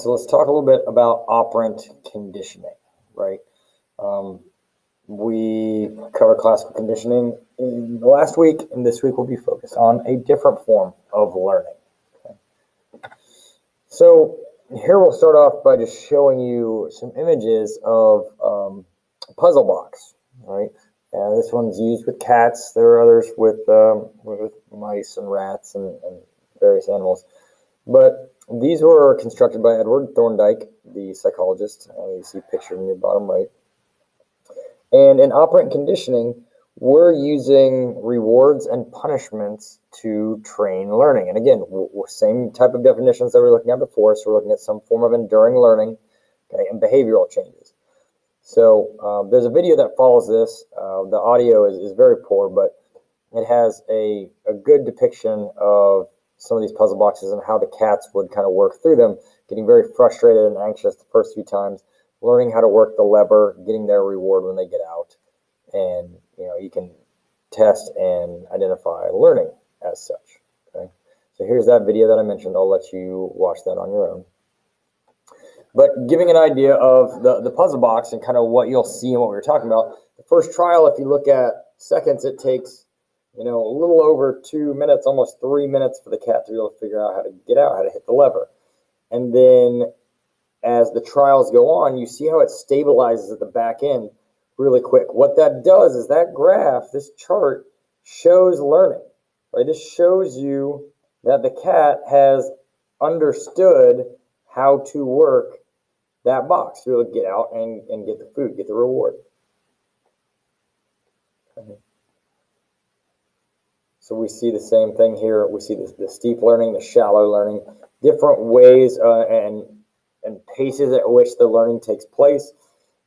So let's talk a little bit about operant conditioning, right? Um, we covered classical conditioning in the last week, and this week we'll be focused on a different form of learning. Okay? So here we'll start off by just showing you some images of a puzzle box, right? This one's used with cats. There are others with mice and rats and various animals. But these were constructed by Edward Thorndike, the psychologist. You see pictured in your bottom right. And in operant conditioning, we're using rewards and punishments to train learning. And again, same type of definitions that we were looking at before. So we're looking at some form of enduring learning, okay, and behavioral changes. So there's a video that follows this. The audio is very poor, but it has a good depiction of some of these puzzle boxes and how the cats would kind of work through them, getting very frustrated and anxious the first few times, learning how to work the lever, getting their reward when they get out. And you can test and identify learning as such. Okay, so here's that video that I mentioned. I'll let you watch that on your own. But giving an idea of the puzzle box and kind of what you'll see and what we were talking about, the first trial, if you look at seconds, it takes a little over 2 minutes, almost 3 minutes for the cat to be able to figure out how to get out, how to hit the lever. And then as the trials go on, you see how it stabilizes at the back end really quick. What that does is that graph, this chart, shows learning, right? This shows you that the cat has understood how to work that box to be able to get out and get the food, get the reward. Okay. So we see the same thing here. We see the steep learning, the shallow learning, different ways and paces at which the learning takes place.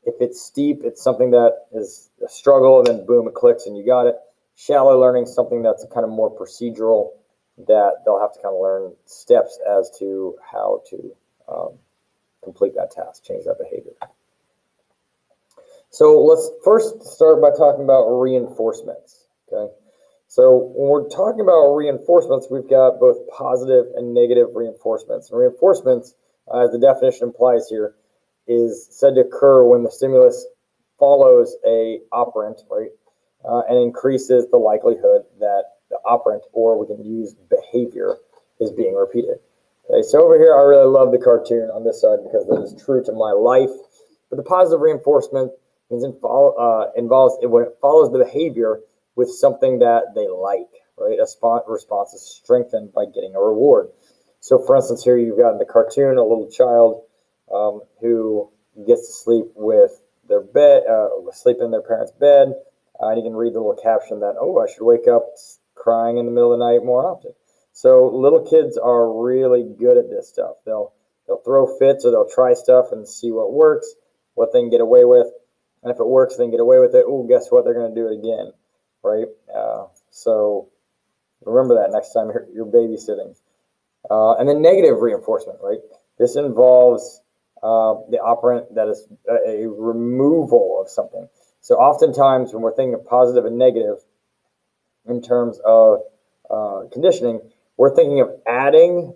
If it's steep, it's something that is a struggle, and then boom, it clicks and you got it. Shallow learning is something that's kind of more procedural, that they'll have to kind of learn steps as to how to complete that task, change that behavior. So let's first start by talking about reinforcements. Okay. So when we're talking about reinforcements, we've got both positive and negative reinforcements. And reinforcements, as the definition implies here, is said to occur when the stimulus follows a operant, right, and increases the likelihood that the operant, or we can use behavior, is being repeated. Okay, so over here, I really love the cartoon on this side because that is true to my life. But the positive reinforcement means involves when it follows the behavior with something that they like, right? A response is strengthened by getting a reward. So for instance, here you've got in the cartoon a little child who gets to sleep with their bed, sleep in their parents' bed, and you can read the little caption that, oh, I should wake up crying in the middle of the night more often. So little kids are really good at this stuff. They'll throw fits, or they'll try stuff and see what works, what they can get away with, and if it works, they can get away with it. Oh, guess what? They're going to do it again. Right? So remember that next time you're babysitting. And then negative reinforcement, right? This involves the operant that is a removal of something. So oftentimes when we're thinking of positive and negative in terms of conditioning, we're thinking of adding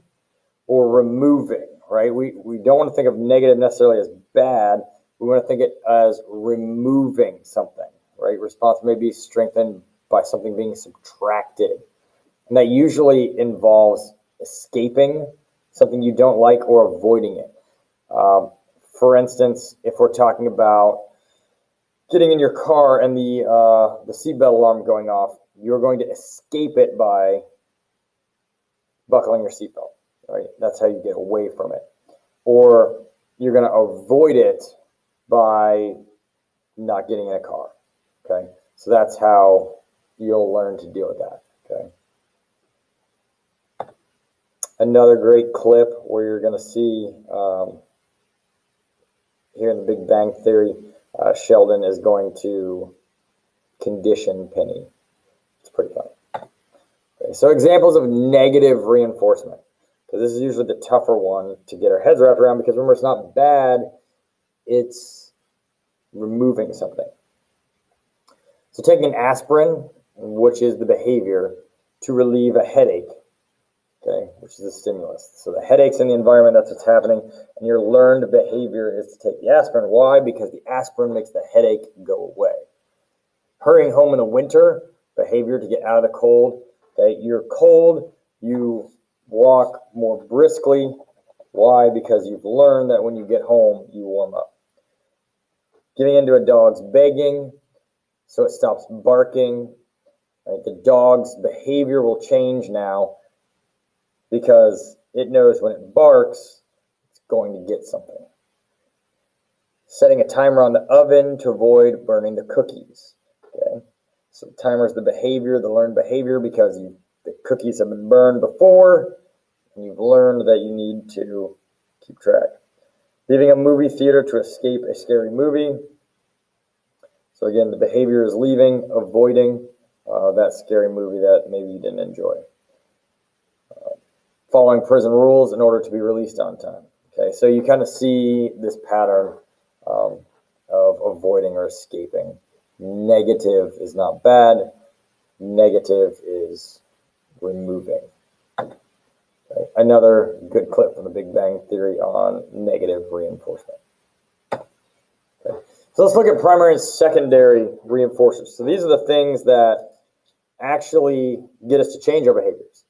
or removing, right? We don't want to think of negative necessarily as bad. We want to think it as removing something. Right? Response may be strengthened by something being subtracted. And that usually involves escaping something you don't like or avoiding it. For instance, if we're talking about getting in your car and the seatbelt alarm going off, you're going to escape it by buckling your seatbelt. Right? That's how you get away from it. Or you're going to avoid it by not getting in a car. Okay, so that's how you'll learn to deal with that. Okay. Another great clip where you're going to see here in the Big Bang Theory, Sheldon is going to condition Penny. It's pretty funny. Okay, so examples of negative reinforcement, because this is usually the tougher one to get our heads wrapped around, because remember, it's not bad, it's removing something. So taking aspirin, which is the behavior, to relieve a headache, okay, which is a stimulus. So the headache's in the environment, that's what's happening, and your learned behavior is to take the aspirin. Why? Because the aspirin makes the headache go away. Hurrying home in the winter, behavior to get out of the cold. Okay, you're cold, you walk more briskly. Why? Because you've learned that when you get home, you warm up. Getting into a dog's begging, so it stops barking. Right? The dog's behavior will change now because it knows when it barks, it's going to get something. Setting a timer on the oven to avoid burning the cookies. Okay, so the timer is the behavior, the learned behavior, because the cookies have been burned before, and you've learned that you need to keep track. Leaving a movie theater to escape a scary movie. So again, the behavior is leaving, avoiding that scary movie that maybe you didn't enjoy. Following prison rules in order to be released on time. Okay, so you kind of see this pattern of avoiding or escaping. Negative is not bad. Negative is removing. Okay. Another good clip from the Big Bang Theory on negative reinforcement. Okay. So let's look at primary and secondary reinforcers. So these are the things that actually get us to change our behaviors.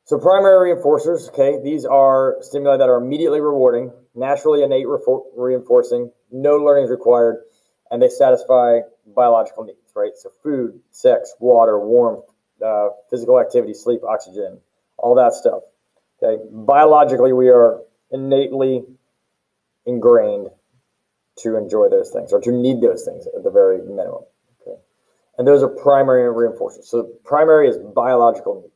So primary reinforcers, okay, these are stimuli that are immediately rewarding, naturally innate reinforcing, no learning is required, and they satisfy biological needs, right? So food, sex, water, warmth, physical activity, sleep, oxygen, all that stuff. Okay, biologically, we are innately ingrained to enjoy those things or to need those things at the very minimum. Okay, and those are primary reinforcers. So primary is biological needs.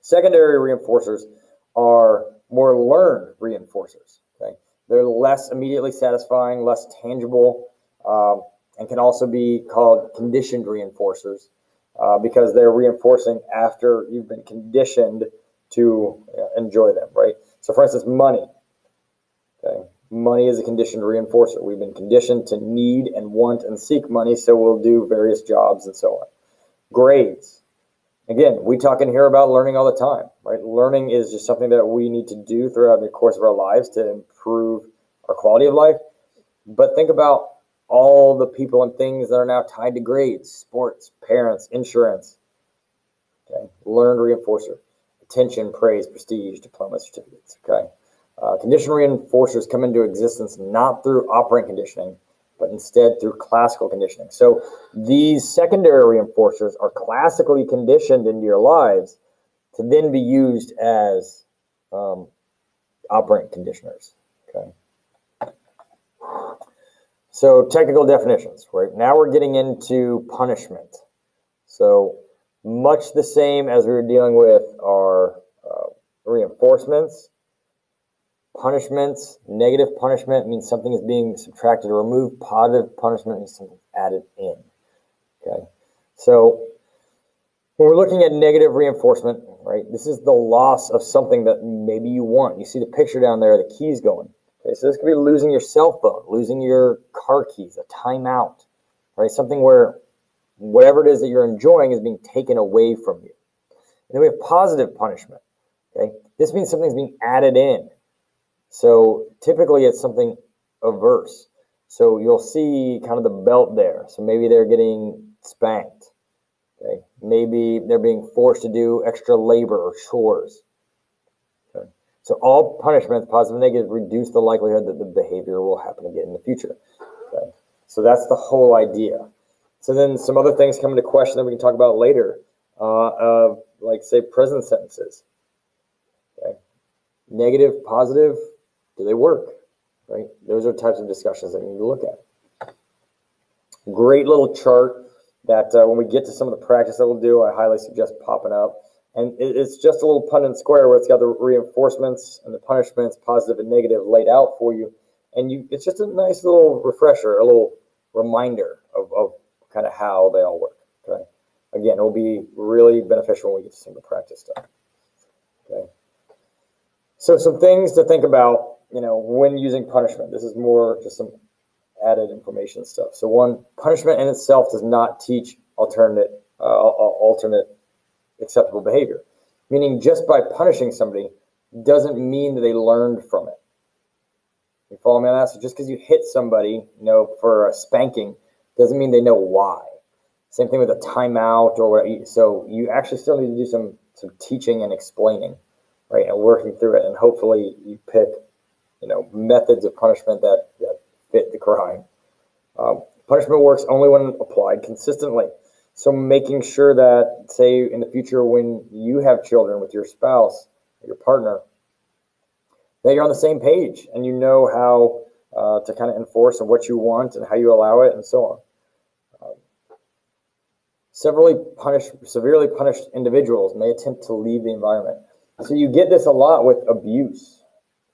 Secondary reinforcers are more learned reinforcers. Okay, they're less immediately satisfying, less tangible, and can also be called conditioned reinforcers because they're reinforcing after you've been conditioned to enjoy them, right? So for instance, money. Okay, money is a conditioned reinforcer. We've been conditioned to need and want and seek money, so we'll do various jobs and so on. Grades. Again, we talk in here about learning all the time, right? Learning is just something that we need to do throughout the course of our lives to improve our quality of life. But think about all the people and things that are now tied to grades: sports, parents, insurance. Okay, learned reinforcer: attention, praise, prestige, diploma, certificates. Okay, conditioned reinforcers come into existence not through operant conditioning, but instead through classical conditioning. So these secondary reinforcers are classically conditioned into your lives to then be used as operant conditioners. Okay. So technical definitions, right? Now we're getting into punishment. So much the same as we were dealing with our reinforcements. Punishments, negative punishment means something is being subtracted or removed. Positive punishment means something added in. Okay, so when we're looking at negative reinforcement, right, this is the loss of something that maybe you want. You see the picture down there, the keys going. Okay, so this could be losing your cell phone, losing your car keys, a timeout, right? Something where whatever it is that you're enjoying is being taken away from you. And then we have positive punishment. Okay, this means something's being added in. So typically it's something averse. So you'll see kind of the belt there. So maybe they're getting spanked. Okay, maybe they're being forced to do extra labor or chores. Okay, so all punishments, positive and negative, reduce the likelihood that the behavior will happen again in the future. Okay, so that's the whole idea. So then some other things come into question that we can talk about later, like say prison sentences. Okay, negative, positive. Do they work? Right? Those are types of discussions that you need to look at. Great little chart that when we get to some of the practice that we'll do, I highly suggest popping up. And it's just a little Punnett square where it's got the reinforcements and the punishments, positive and negative, laid out for you. And it's just a nice little refresher, a little reminder of kind of how they all work. Okay. Again, it will be really beneficial when we get to some of the practice stuff. Okay. So some things to think about, when using punishment. This is more just some added information stuff. So one, punishment in itself does not teach alternate acceptable behavior. Meaning just by punishing somebody doesn't mean that they learned from it. You follow me on that? So just because you hit somebody, for a spanking, doesn't mean they know why. Same thing with a timeout or whatever. So you actually still need to do some teaching and explaining, right, and working through it. And hopefully you pick, methods of punishment that fit the crime. Punishment works only when applied consistently. So making sure that, say, in the future when you have children with your spouse, your partner, that you're on the same page and you know how to kind of enforce and what you want and how you allow it and so on. Severely punished individuals may attempt to leave the environment. So you get this a lot with abuse,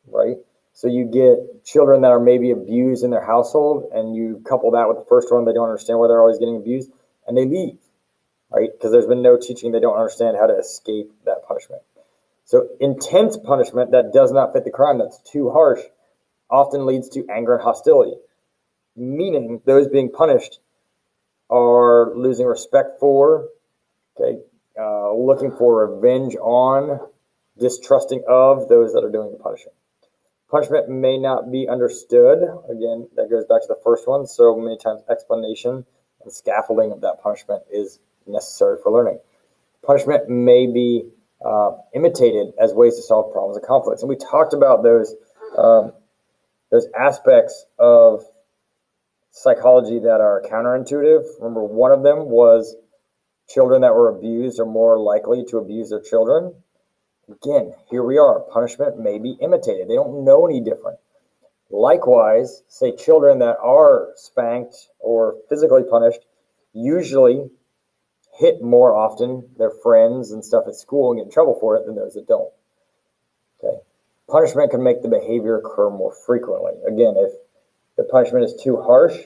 right? So you get children that are maybe abused in their household, and you couple that with the first one, they don't understand why they're always getting abused, and they leave, right? Because there's been no teaching, they don't understand how to escape that punishment. So intense punishment that does not fit the crime, that's too harsh, often leads to anger and hostility, meaning those being punished are losing respect for, looking for revenge on, distrusting of those that are doing the punishing. Punishment may not be understood. Again, that goes back to the first one. So many times explanation and scaffolding of that punishment is necessary for learning. Punishment may be imitated as ways to solve problems and conflicts. And we talked about those aspects of psychology that are counterintuitive. Remember, one of them was children that were abused are more likely to abuse their children. Again, here we are. Punishment may be imitated. They don't know any different. Likewise, say children that are spanked or physically punished usually hit more often their friends and stuff at school and get in trouble for it than those that don't. Okay. Punishment can make the behavior occur more frequently. Again, if the punishment is too harsh,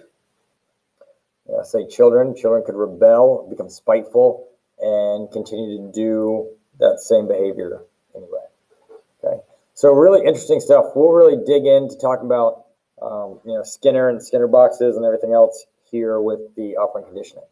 say children could rebel, become spiteful, and continue to do that same behavior anyway. Okay, so really interesting stuff. We'll really dig into talking about Skinner and Skinner boxes and everything else here with the operant conditioning.